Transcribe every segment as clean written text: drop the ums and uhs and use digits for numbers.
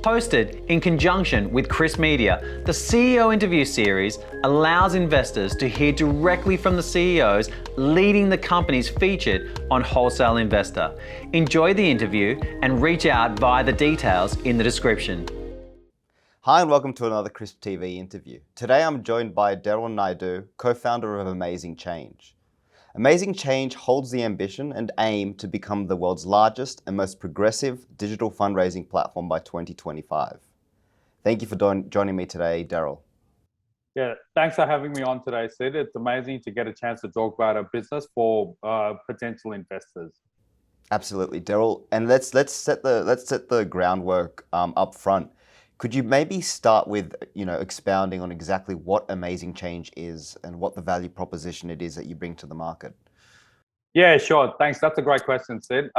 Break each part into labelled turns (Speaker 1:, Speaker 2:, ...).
Speaker 1: Hosted in conjunction with CRIISP Media, the CEO interview series allows investors to hear directly from the CEOs leading the companies featured on Wholesale Investor. Enjoy the interview and reach out via the details in the description.
Speaker 2: Hi and welcome to another CRIISP TV interview. Today I'm joined by Deryll Naidoo, co-founder of Amazing Change. Amazing Change holds the ambition and aim to become the world's largest and most progressive digital fundraising platform by 2025. Thank you for joining me today, Deryll.
Speaker 3: Yeah, thanks for having me on today, Sid. It's amazing to get a chance to talk about a business for potential investors.
Speaker 2: Absolutely, Deryll. And let's set the groundwork up front. Could you maybe start with expounding on exactly what Amazing Change is and what the value proposition it is that you bring to the market?
Speaker 3: Yeah, sure. Thanks. That's a great question, Sid.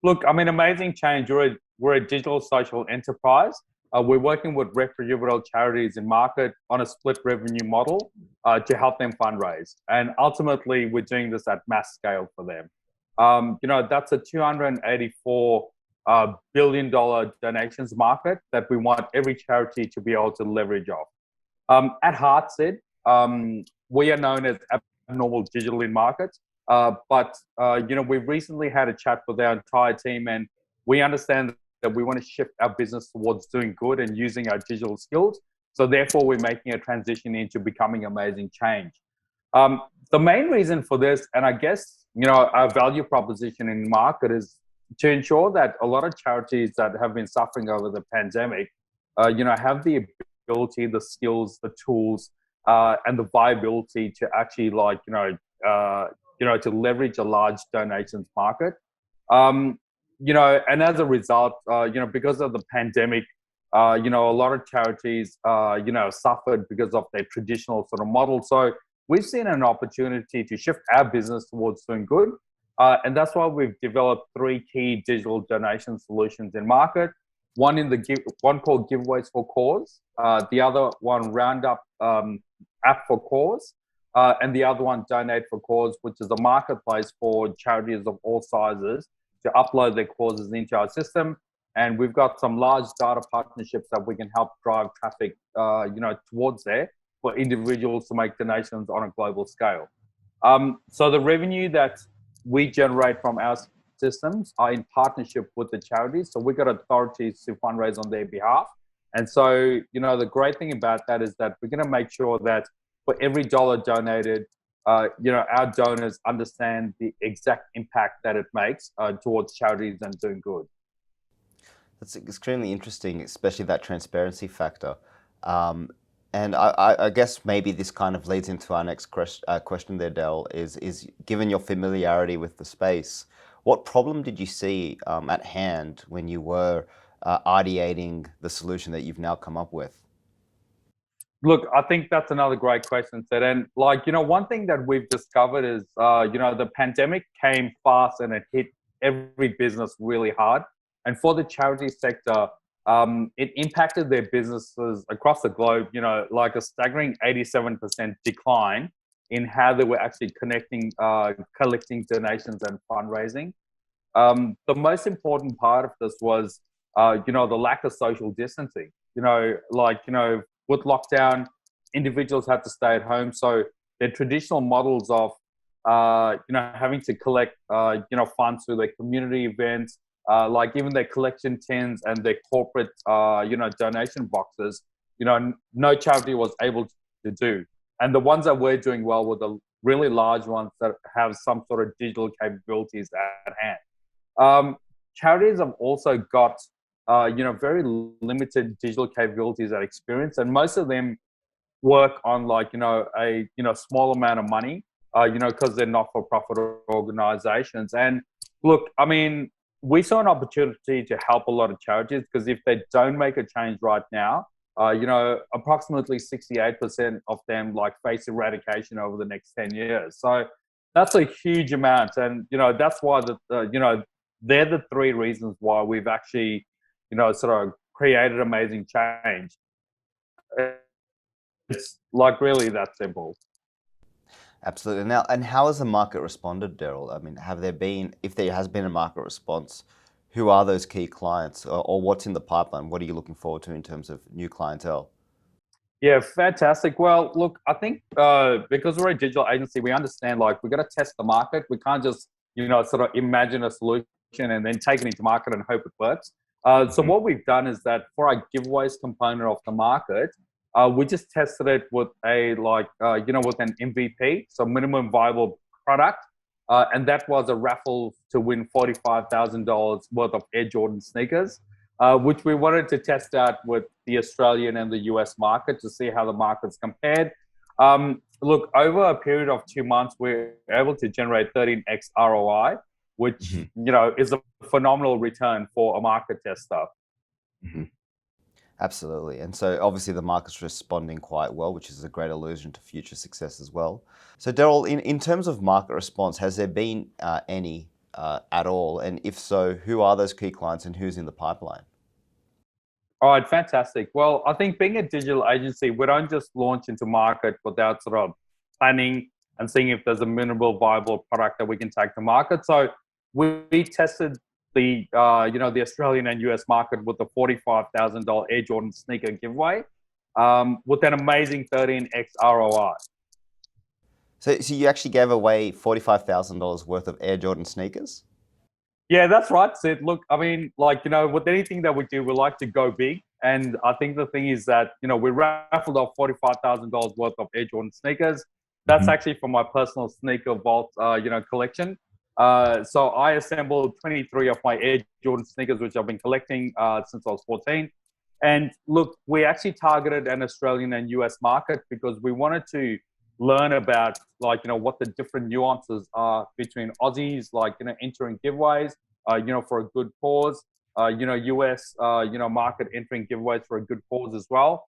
Speaker 3: Look, I mean, Amazing Change, we're a digital social enterprise. We're working with reputable charities in market on a split revenue model to help them fundraise. And ultimately, we're doing this at mass scale for them. That's a $284 billion donations market that we want every charity to be able to leverage off. At heart, Sid, we are known as abnormal digital in markets, but we've recently had a chat with our entire team, and we understand that we want to shift our business towards doing good and using our digital skills. So therefore, we're making a transition into becoming Amazing Change. The main reason for this, and I guess our value proposition in the market, is to ensure that a lot of charities that have been suffering over the pandemic, have the ability, the skills, the tools, and the viability to actually to leverage a large donations market. And as a result, because of the pandemic, a lot of charities, suffered because of their traditional sort of model. So we've seen an opportunity to shift our business towards doing good. And that's why we've developed three key digital donation solutions in market. One called Giveaways for Cause, the other one Roundup app for cause, and the other one Donate for Cause, which is a marketplace for charities of all sizes to upload their causes into our system. And we've got some large data partnerships that we can help drive traffic, towards there for individuals to make donations on a global scale. So the revenue that we generate from our systems are in partnership with the charities. So we've got authorities to fundraise on their behalf. And so, the great thing about that is that we're going to make sure that for every dollar donated, our donors understand the exact impact that it makes towards charities and doing good.
Speaker 2: That's extremely interesting, especially that transparency factor. And I guess maybe this kind of leads into our next question there, Deryll, is given your familiarity with the space, what problem did you see at hand when you were ideating the solution that you've now come up with?
Speaker 3: Look, I think that's another great question, Sid. And one thing that we've discovered is, the pandemic came fast and it hit every business really hard. And for the charity sector, it impacted their businesses across the globe, like a staggering 87% decline in how they were actually collecting donations and fundraising. The most important part of this was, the lack of social distancing. With lockdown, individuals had to stay at home. So their traditional models of, having to collect, funds through their community events, like even their collection tins and their corporate, donation boxes, no charity was able to do. And the ones that were doing well were the really large ones that have some sort of digital capabilities at hand. Charities have also got, very limited digital capabilities and experience, and most of them work on a small amount of money, because they're not-for-profit organizations. And look, I mean, we saw an opportunity to help a lot of charities because if they don't make a change right now, approximately 68% of them face eradication over the next 10 years. So that's a huge amount. And, that's why they're the three reasons why we've actually, sort of created Amazing Change. It's really that simple.
Speaker 2: Absolutely. Now, and how has the market responded, Deryll? I mean, if there has been a market response, who are those key clients, or what's in the pipeline? What are you looking forward to in terms of new clientele?
Speaker 3: Yeah, fantastic. Well, look, I think because we're a digital agency, we understand like we got to test the market. We can't just sort of imagine a solution and then take it into market and hope it works. So what we've done is that for our giveaways component of the market, we just tested it with a with an MVP, so minimum viable product, and that was a raffle to win $45,000 worth of Air Jordan sneakers. Which we wanted to test out with the Australian and the US market to see how the markets compared. Look, over a period of 2 months, we're able to generate 13x ROI, which is a phenomenal return for a market tester.
Speaker 2: Absolutely. And so obviously the market's responding quite well, which is a great allusion to future success as well. So Deryll, in terms of market response, has there been any at all? And if so, who are those key clients and who's in the pipeline?
Speaker 3: All right, fantastic. Well, I think being a digital agency, we don't just launch into market without sort of planning and seeing if there's a minimal viable product that we can take to market. So we tested the the Australian and US market with the $45,000 Air Jordan sneaker giveaway with an amazing 13x ROI.
Speaker 2: So you actually gave away $45,000 worth of Air Jordan sneakers?
Speaker 3: Yeah, that's right, Sid. Look, I mean, with anything that we do, we like to go big. And I think the thing is that, we raffled off $45,000 worth of Air Jordan sneakers. That's actually from my personal sneaker vault, collection. So I assembled 23 of my Air Jordan sneakers, which I've been collecting since I was 14. And look, we actually targeted an Australian and US market because we wanted to learn about what the different nuances are between Aussies, entering giveaways, for a good cause, US, market entering giveaways for a good cause as well.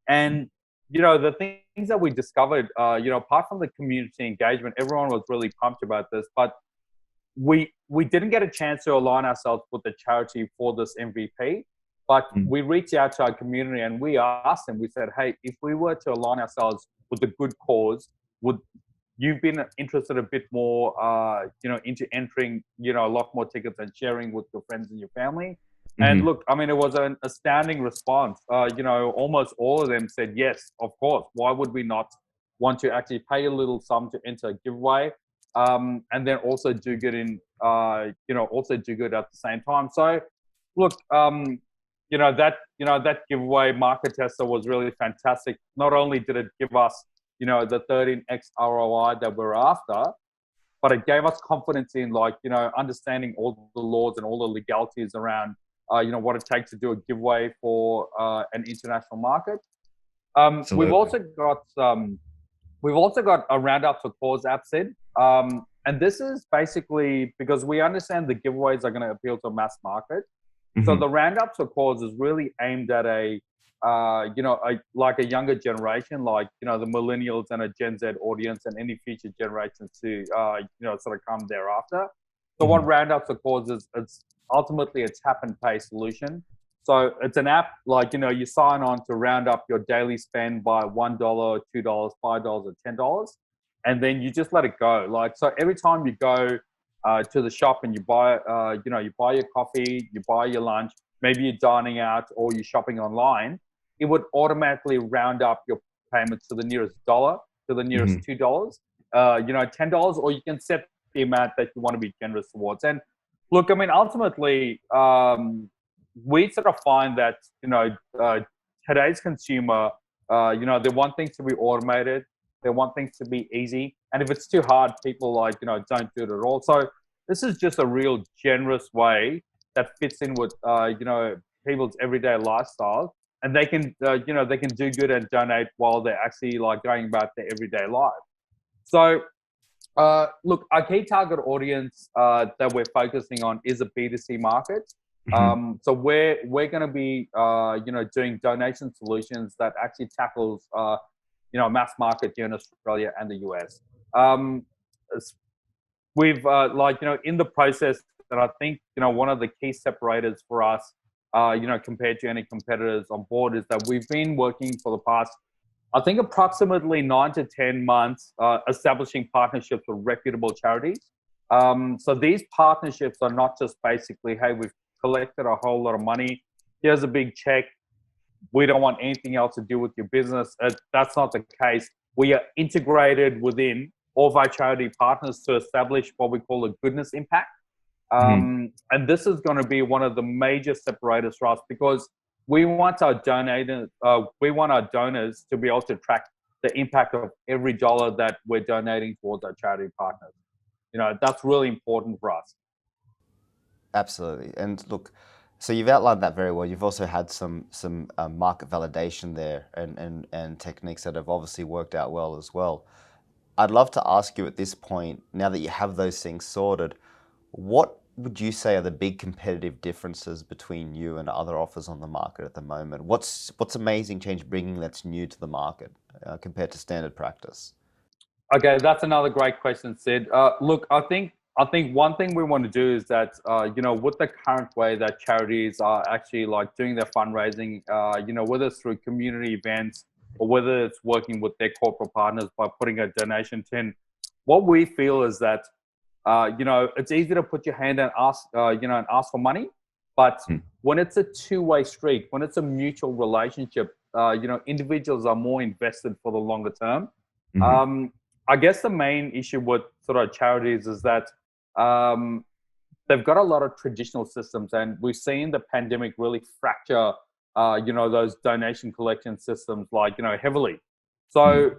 Speaker 3: And, the things that we discovered, apart from the community engagement, everyone was really pumped about this, but we didn't get a chance to align ourselves with the charity for this MVP. But we reached out to our community and we asked them, we said, hey, if we were to align ourselves with a good cause, would you've been interested a bit more, into entering, a lot more tickets and sharing with your friends and your family? And look, I mean, it was an astounding response. Almost all of them said, yes, of course. Why would we not want to actually pay a little sum to enter a giveaway? And then also do good also do good at the same time. So look, that giveaway market tester was really fantastic. Not only did it give us, the 13x ROI that we're after, but it gave us confidence in understanding all the laws and all the legalities around, what it takes to do a giveaway for an international market. We've also got a Round Up for Cause app, Sid. And this is basically because we understand the giveaways are going to appeal to a mass market. So the Roundups for Cause is really aimed at a younger generation, the millennials and a Gen Z audience and any future generations to, sort of come thereafter. So what Roundups for Cause is, it's ultimately a tap and pay solution. So it's an app, you sign on to round up your daily spend by $1, $2, $5, or $10. And then you just let it go. So every time you go to the shop and you buy, you buy your coffee, you buy your lunch, maybe you're dining out or you're shopping online, it would automatically round up your payments to the nearest dollar, to the nearest $2, $10, or you can set the amount that you want to be generous towards. And look, I mean, ultimately, we sort of find that, today's consumer, they want things to be automated. They want things to be easy. And if it's too hard, people don't do it at all. So this is just a real generous way that fits in with, people's everyday lifestyle. And they can, they can do good and donate while they're actually going about their everyday life. So, look, our key target audience that we're focusing on is a B2C market. So we're going to be, doing donation solutions that actually tackles, mass market here in Australia and the US. We've, in the process that I think, one of the key separators for us, compared to any competitors on board is that we've been working for the past, I think, approximately 9 to 10 months, establishing partnerships with reputable charities. So these partnerships are not just basically, hey, we've collected a whole lot of money. Here's a big check. We don't want anything else to do with your business. That's not the case. We are integrated within all of our charity partners to establish what we call a goodness impact. And this is going to be one of the major separators for us, because we want our donors to be able to track the impact of every dollar that we're donating towards our charity partners. That's really important for us.
Speaker 2: Absolutely. And look, so you've outlined that very well. You've also had some market validation there and techniques that have obviously worked out well as well. I'd love to ask you at this point, now that you have those things sorted, what would you say are the big competitive differences between you and other offers on the market at the moment? What's Amazing Change bringing that's new to the market compared to standard practice?
Speaker 3: Okay, that's another great question, Sid. Look, I think one thing we want to do is that, with the current way that charities are actually like doing their fundraising, whether it's through community events or whether it's working with their corporate partners by putting a donation tin, what we feel is that, it's easy to put your hand and ask, and ask for money, but when it's a two-way street, when it's a mutual relationship, individuals are more invested for the longer term. I guess the main issue with sort of charities is that they've got a lot of traditional systems, and we've seen the pandemic really fracture, those donation collection systems, heavily. So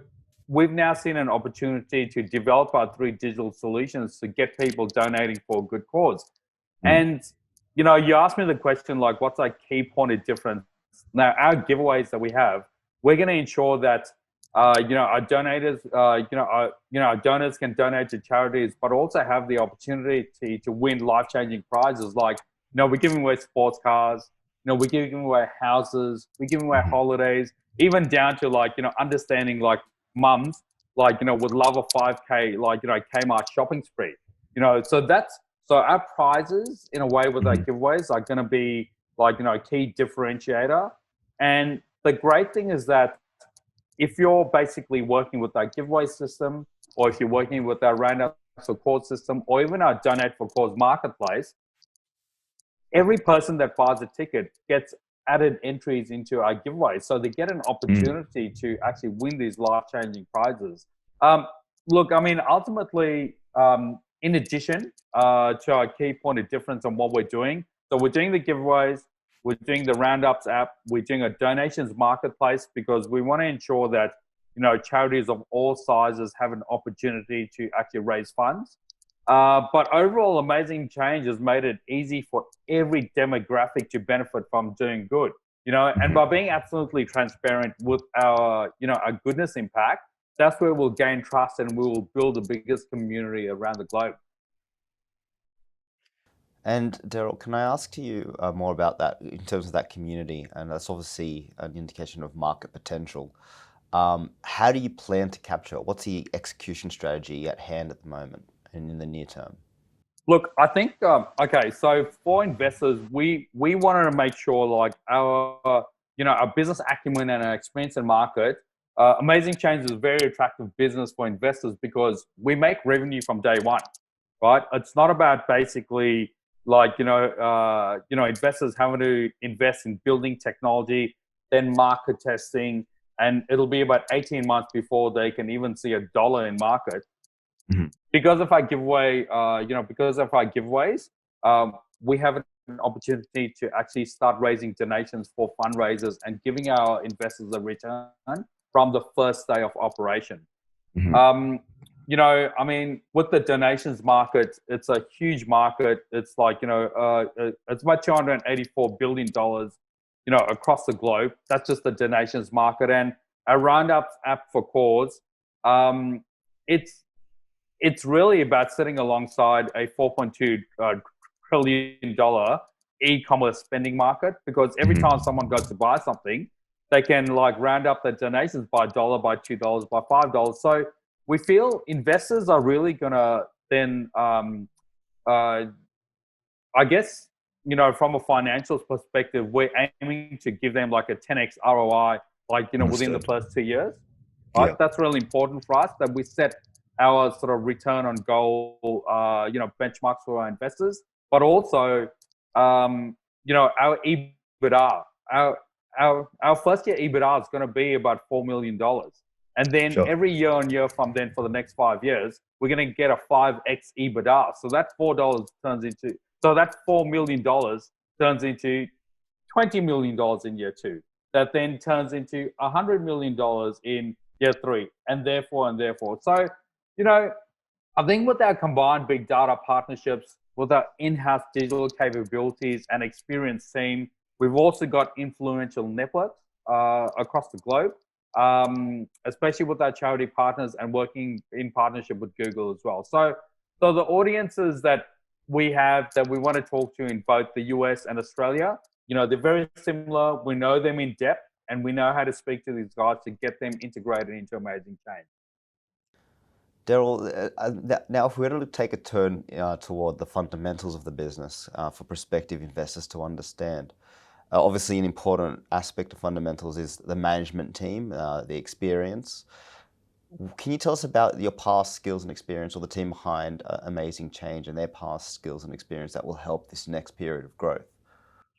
Speaker 3: we've now seen an opportunity to develop our 3 digital solutions to get people donating for a good cause. And, you asked me the question, like, what's our key point of difference? Now, our giveaways that we have, we're going to ensure that our donors, our donors can donate to charities, but also have the opportunity to win life-changing prizes. Like, we're giving away sports cars, we're giving away houses, we're giving away holidays, even down to understanding mums, would love a 5K, Kmart shopping spree. So our prizes in a way with our giveaways are going to be a key differentiator. And the great thing is that if you're basically working with our giveaway system, or if you're working with our Roundup for Cause system, or even our Donate for Cause marketplace, every person that buys a ticket gets added entries into our giveaway. So they get an opportunity to actually win these life-changing prizes. Look, I mean, ultimately, in addition to our key point of difference on what we're doing, so we're doing the giveaways, we're doing the Roundups app, we're doing a donations marketplace, because we want to ensure that, charities of all sizes have an opportunity to actually raise funds. But overall, Amazing Change has made it easy for every demographic to benefit from doing good, and by being absolutely transparent with our, our goodness impact, that's where we'll gain trust and we will build the biggest community around the globe.
Speaker 2: And Deryll, can I ask you more about that in terms of that community? And that's obviously an indication of market potential. How do you plan to capture it? What's the execution strategy at hand at the moment and in the near term?
Speaker 3: Look, I think, okay, so for investors, we wanted to make sure our, our business acumen and our experience in market, Amazing Change is a very attractive business for investors because we make revenue from day one, right? It's not about basically investors having to invest in building technology, then market testing, and it'll be about 18 months before they can even see $1 in market. Because of our giveaway, because of our giveaways, we have an opportunity to actually start raising donations for fundraisers and giving our investors a return from the first day of operation. I mean, with the donations market, it's a huge market. It's it's about $284 billion, across the globe. That's just the donations market. And our Roundup app for Cause, it's really about sitting alongside a $4.2 trillion e-commerce spending market, because every time someone goes to buy something, they can round up their donations by $1, by $2, by $5. So we feel investors are really gonna then, I guess, from a financials perspective, we're aiming to give them a 10x ROI, within the first 2 years. Right? Yeah. That's really important for us, that we set our sort of return on goal, benchmarks for our investors, but also our EBITDA, our first year EBITDA is going to be about $4 million. And then
Speaker 2: Sure.
Speaker 3: every year on year from then for the next 5 years, we're going to get a 5x EBITDA. So that $4 million turns into $20 million in year 2. That then turns into $100 million in year 3, and therefore. So, I think with our combined big data partnerships, with our in-house digital capabilities and experienced team, we've also got influential networks across the globe, especially with our charity partners and working in partnership with Google as well. So the audiences that we have that we want to talk to in both the US and Australia, they're very similar. We know them in depth, and we know how to speak to these guys to get them integrated into Amazing Change.
Speaker 2: Deryll, now if we were to take a turn toward the fundamentals of the business for prospective investors to understand, obviously an important aspect of fundamentals is the management team, the experience. Can you tell us about your past skills and experience, or the team behind Amazing Change and their past skills and experience that will help this next period of growth?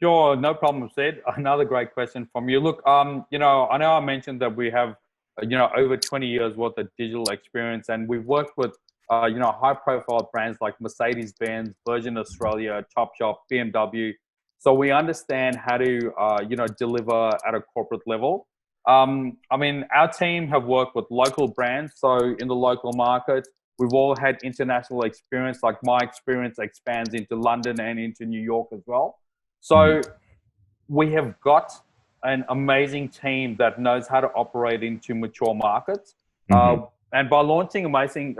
Speaker 3: Sure, no problem, Sid. Another great question from you. Look, I know I mentioned that we have over 20 years worth of digital experience, and we've worked with high profile brands like Mercedes-Benz, Virgin Australia, Topshop, BMW. So we understand how to deliver at a corporate level. Our team have worked with local brands. So in the local market, we've all had international experience. Like my experience expands into London and into New York as well. So we have got an amazing team that knows how to operate into mature markets. And by launching Amazing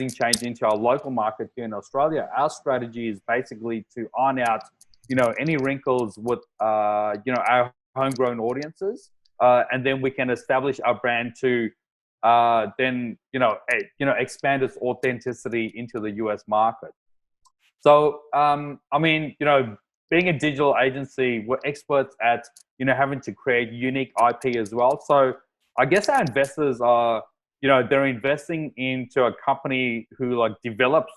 Speaker 3: Change into our local market here in Australia, our strategy is basically to iron out, any wrinkles with, our homegrown audiences, and then we can establish our brand to expand its authenticity into the US market. So, being a digital agency, we're experts at, having to create unique IP as well. So I guess our investors are, they're investing into a company who develops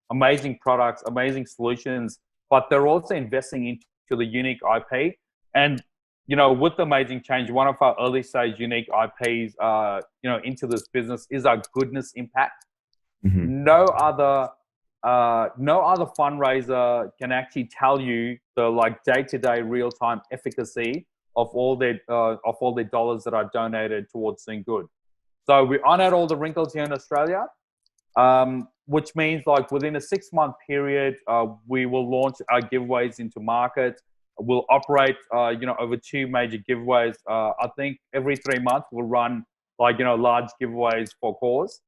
Speaker 3: amazing products, amazing solutions, but they're also investing into the unique IP. And, with Amazing Change, one of our early stage unique IPs, into this business is our goodness impact. No other fundraiser can actually tell you the day-to-day real-time efficacy of all their dollars that are donated towards doing good. So we iron out all the wrinkles here in Australia, which means within a 6-month period, we will launch our giveaways into market. We'll operate over 2 major giveaways. I think every 3 months we'll run large giveaways for cause.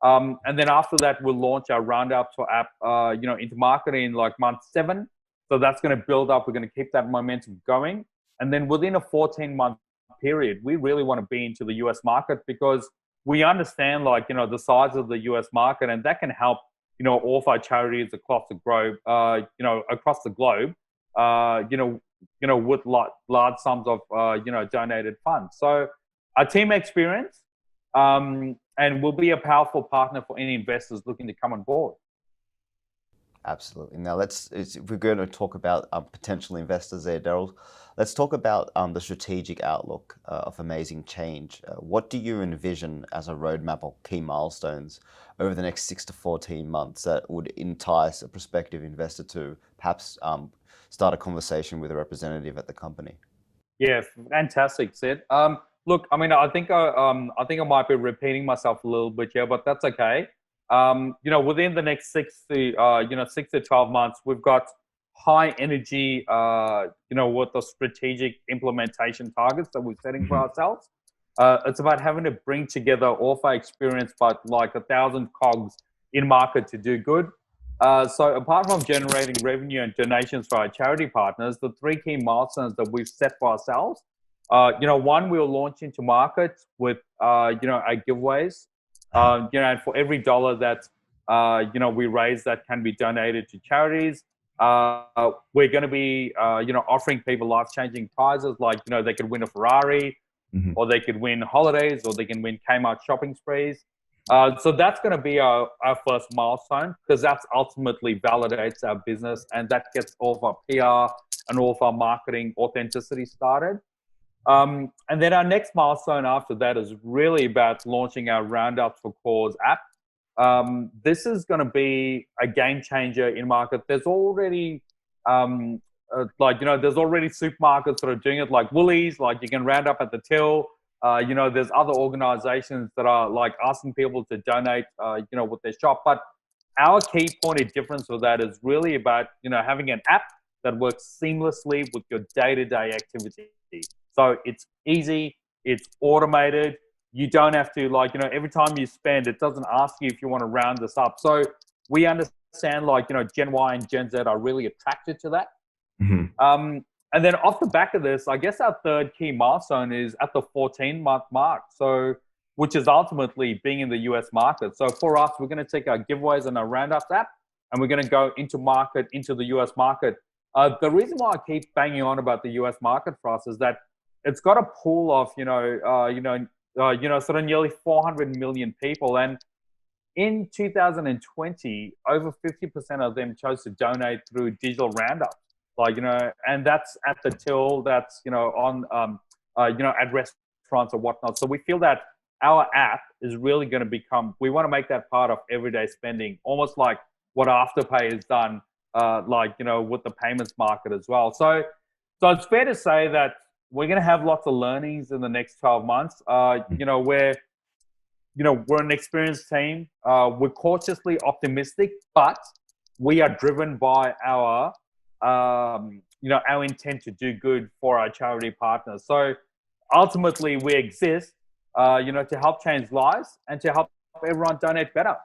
Speaker 3: And then after that, we'll launch our roundups for app, into marketing in month 7. So that's going to build up. We're going to keep that momentum going. And then within a 14-month period, we really want to be into the US market, because we understand the size of the US market, and that can help, all of our charities across the globe, with large sums of, donated funds. So our team experience, and will be a powerful partner for any investors looking to come on board.
Speaker 2: Absolutely. Now if we're going to talk about potential investors there, Deryll, let's talk about the strategic outlook of Amazing Change. What do you envision as a roadmap or key milestones over the next 6 to 14 months that would entice a prospective investor to perhaps start a conversation with a representative at the company?
Speaker 3: Yeah, fantastic, Sid. Look, I think I might be repeating myself a little bit here, but that's okay. Within the next 6 to 12 months, we've got high energy, with the strategic implementation targets that we're setting for ourselves. It's about having to bring together all of our experience, but 1,000 cogs in market to do good. So apart from generating revenue and donations for our charity partners, the 3 key milestones that we've set for ourselves, one, we'll launch into market with, our giveaways. And for every dollar that, we raise that can be donated to charities, we're going to be, offering people life-changing prizes they could win a Ferrari, or they could win holidays, or they can win Kmart shopping sprees. So that's going to be our first milestone, because that ultimately validates our business, and that gets all of our PR and all of our marketing authenticity started. And then our next milestone after that is really about launching our Roundups for Cause app. This is going to be a game changer in market. There's already there's already supermarkets that are doing it, like Woolies. Like, you can round up at the till. There's other organizations that are like asking people to donate, with their shop. But our key point of difference with that is really about, having an app that works seamlessly with your day-to-day activity. So it's easy, it's automated. You don't have to, every time you spend, it doesn't ask you if you want to round this up. So we understand, Gen Y and Gen Z are really attracted to that.
Speaker 4: Mm-hmm.
Speaker 3: And then off the back of this, I guess our third key milestone is at the 14-month mark. So, which is ultimately being in the US market. So for us, we're going to take our giveaways and our Roundups app, and we're going to go into the US market. The reason why I keep banging on about the US market for us is that it's got a pool of, sort of nearly 400 million people. And in 2020, over 50% of them chose to donate through digital roundups. And that's at the till, that's, at restaurants or whatnot. So we feel that our app is really going to we want to make that part of everyday spending, almost like what Afterpay has done, with the payments market as well. So it's fair to say that we're going to have lots of learnings in the next 12 months. We're an experienced team. We're cautiously optimistic, but we are driven by our intent to do good for our charity partners. So ultimately, we exist, to help change lives and to help everyone donate better.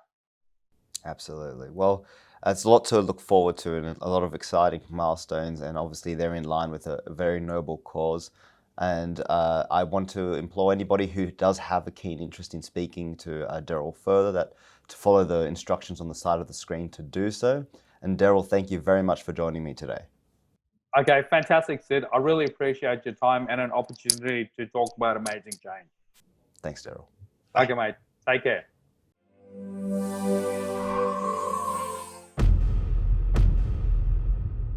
Speaker 2: Absolutely. Well, it's a lot to look forward to and a lot of exciting milestones, and obviously they're in line with a very noble cause. And I want to implore anybody who does have a keen interest in speaking to Deryll further to follow the instructions on the side of the screen to do so. And Deryll, thank you very much for joining me today.
Speaker 3: Okay, fantastic, Sid. I really appreciate your time and an opportunity to talk about amazing change.
Speaker 2: Thanks, Deryll.
Speaker 3: Okay, mate. Take care.